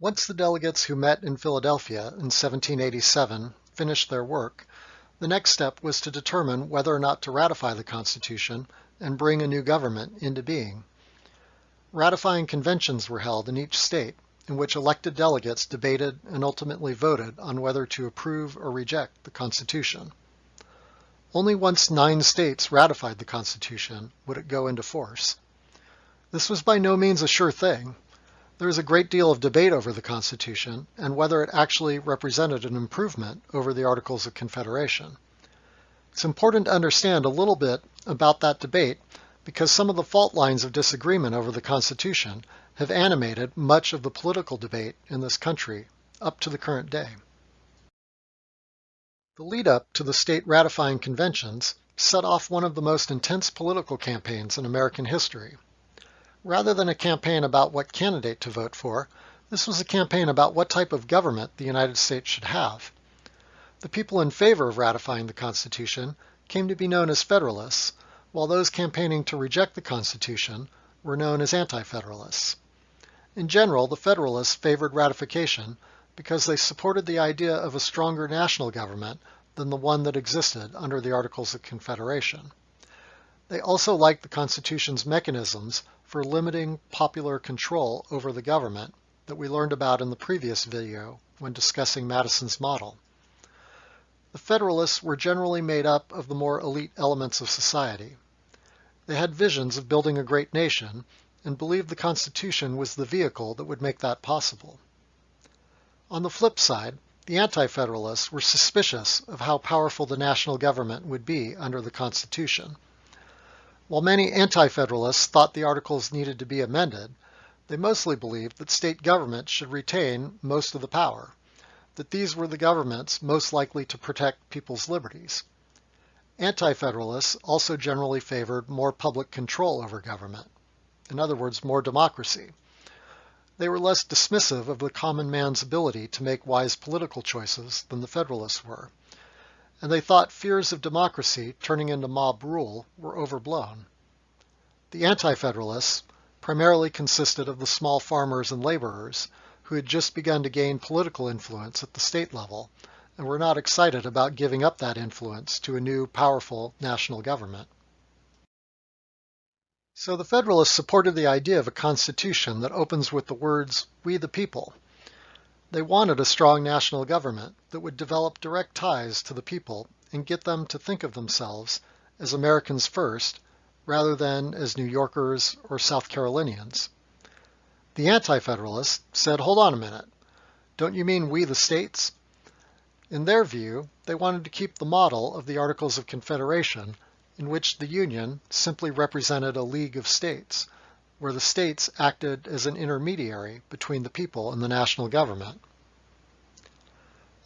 Once the delegates who met in Philadelphia in 1787 finished their work, the next step was to determine whether or not to ratify the Constitution and bring a new government into being. Ratifying conventions were held in each state, in which elected delegates debated and ultimately voted on whether to approve or reject the Constitution. Only once 9 states ratified the Constitution would it go into force. This was by no means a sure thing. There is a great deal of debate over the Constitution and whether it actually represented an improvement over the Articles of Confederation. It's important to understand a little bit about that debate because some of the fault lines of disagreement over the Constitution have animated much of the political debate in this country up to the current day. The lead-up to the state ratifying conventions set off one of the most intense political campaigns in American history. Rather than a campaign about what candidate to vote for, this was a campaign about what type of government the United States should have. The people in favor of ratifying the Constitution came to be known as Federalists, while those campaigning to reject the Constitution were known as Anti-Federalists. In general, the Federalists favored ratification because they supported the idea of a stronger national government than the one that existed under the Articles of Confederation. They also liked the Constitution's mechanisms for limiting popular control over the government that we learned about in the previous video when discussing Madison's model. The Federalists were generally made up of the more elite elements of society. They had visions of building a great nation and believed the Constitution was the vehicle that would make that possible. On the flip side, the Anti-Federalists were suspicious of how powerful the national government would be under the Constitution. While many Anti-Federalists thought the Articles needed to be amended, they mostly believed that state governments should retain most of the power, that these were the governments most likely to protect people's liberties. Anti-Federalists also generally favored more public control over government, in other words, more democracy. They were less dismissive of the common man's ability to make wise political choices than the Federalists were, and they thought fears of democracy turning into mob rule were overblown. The Anti-Federalists primarily consisted of the small farmers and laborers who had just begun to gain political influence at the state level and were not excited about giving up that influence to a new, powerful national government. So the Federalists supported the idea of a constitution that opens with the words, "We the people." They wanted a strong national government that would develop direct ties to the people and get them to think of themselves as Americans first, rather than as New Yorkers or South Carolinians. The Anti-Federalists said, "Hold on a minute. Don't you mean we the states?" In their view, they wanted to keep the model of the Articles of Confederation, in which the Union simply represented a league of states, where the states acted as an intermediary between the people and the national government.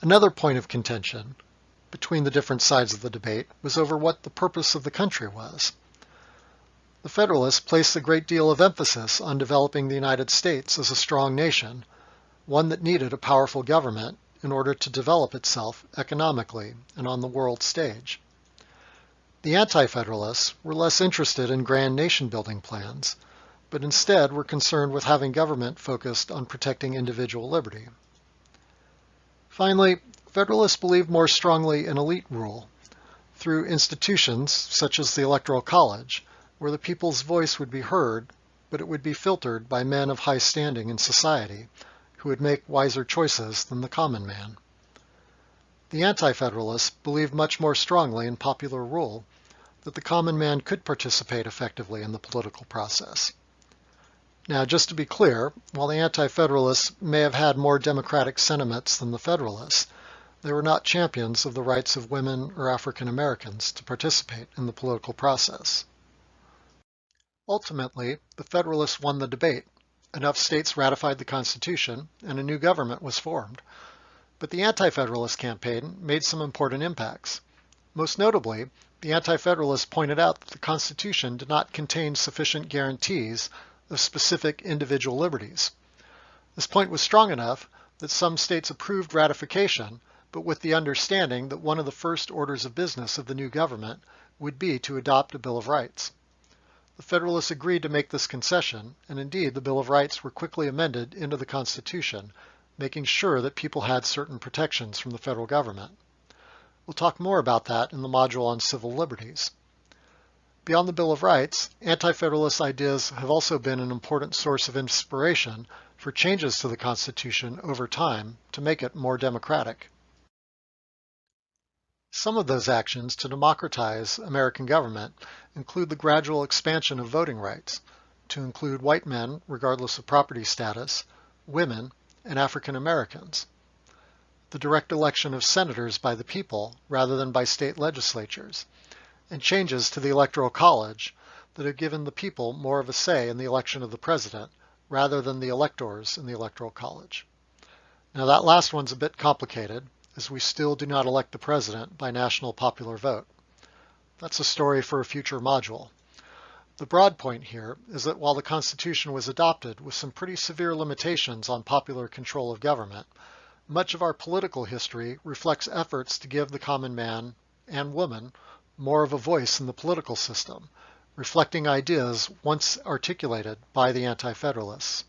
Another point of contention between the different sides of the debate was over what the purpose of the country was. The Federalists placed a great deal of emphasis on developing the United States as a strong nation, one that needed a powerful government in order to develop itself economically and on the world stage. The Anti-Federalists were less interested in grand nation-building plans, but instead were concerned with having government focused on protecting individual liberty. Finally, Federalists believed more strongly in elite rule, through institutions such as the Electoral College, where the people's voice would be heard, but it would be filtered by men of high standing in society, who would make wiser choices than the common man. The Anti-Federalists believed much more strongly in popular rule, that the common man could participate effectively in the political process. Now, just to be clear, while the Anti-Federalists may have had more democratic sentiments than the Federalists, they were not champions of the rights of women or African Americans to participate in the political process. Ultimately, the Federalists won the debate. Enough states ratified the Constitution, and a new government was formed. But the Anti-Federalist campaign made some important impacts. Most notably, the Anti-Federalists pointed out that the Constitution did not contain sufficient guarantees of specific individual liberties. This point was strong enough that some states approved ratification, but with the understanding that one of the first orders of business of the new government would be to adopt a Bill of Rights. The The Federalists agreed to make this concession, and indeed the Bill of Rights were quickly amended into the Constitution, making sure that people had certain protections from the federal government. We'll talk more about that in the module on civil liberties. Beyond the Bill of Rights, anti-Federalist ideas have also been an important source of inspiration for changes to the Constitution over time to make it more democratic. Some of those actions to democratize American government include the gradual expansion of voting rights to include white men, regardless of property status, women, and African Americans, the direct election of senators by the people rather than by state legislatures, and changes to the Electoral College that have given the people more of a say in the election of the president rather than the electors in the Electoral College. Now that last one's a bit complicated, as we still do not elect the president by national popular vote. That's a story for a future module. The broad point here is that while the Constitution was adopted with some pretty severe limitations on popular control of government, much of our political history reflects efforts to give the common man and woman more of a voice in the political system, reflecting ideas once articulated by the Anti-Federalists.